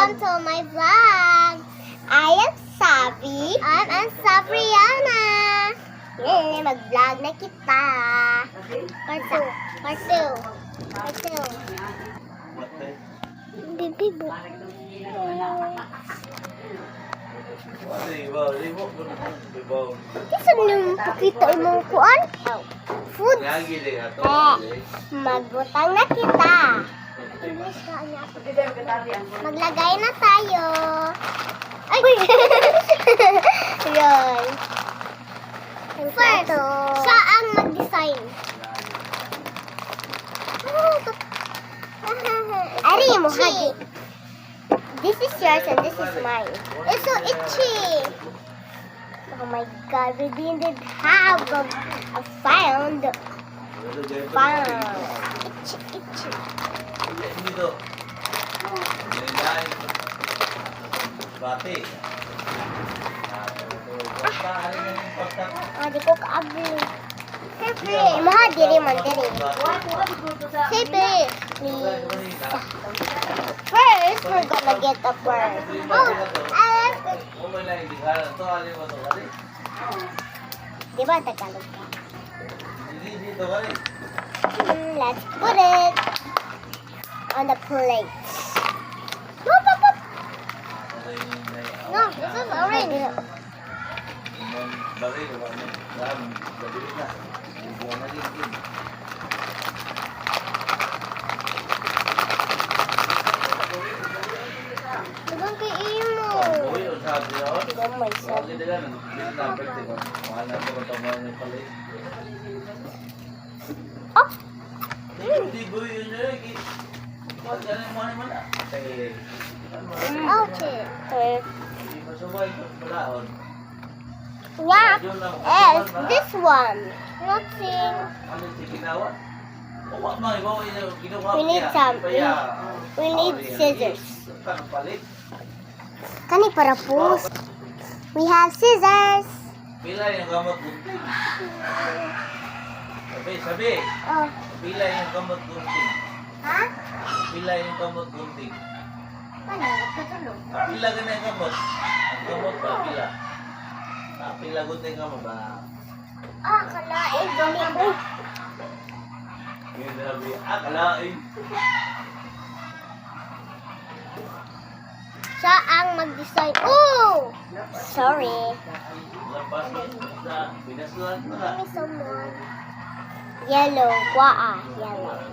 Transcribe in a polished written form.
Welcome to my vlog. I am Sabi. I'm Sabriana. Ngayon, mag-vlog na kita. Part 2. Bibi bo. Kasi nung pakita imong kuan? Food. Magbutang na kita. Maglagay na tayo. Ay! Yun. First, siya ang mag-design. Ari mo, hagi. This is yours and this is mine. It's so itchy. Oh my god, we didn't have a found. Itchy. Di ko kaabli. Siyempre, mga diri man diri. Siyempre, first, we're gonna get a bird. Oh, di ba Tagalog ka? Let's put it on the plate. No, this is orange. Diba kay Imo? Diba may sabi? Oh! Okay. Yeah, yes, this one. Nothing. We need some. We need scissors. Kani para post. We have scissors. Pila yung gamot gunting. Sabi. Oh. Pila yung gamot gunting. Ha? Pila yung gamot gunting. Ano? Katulog. Pila ka na yung gamot. Ang gamot pa, pila. Pila gunting gamot ba? Kalain. Dami ko. Yung sabi, kalain. Siya ang mag-design. Oh! Sorry. Lapas sa pinasulan mo na. Give me some more. Yellow. Yellow.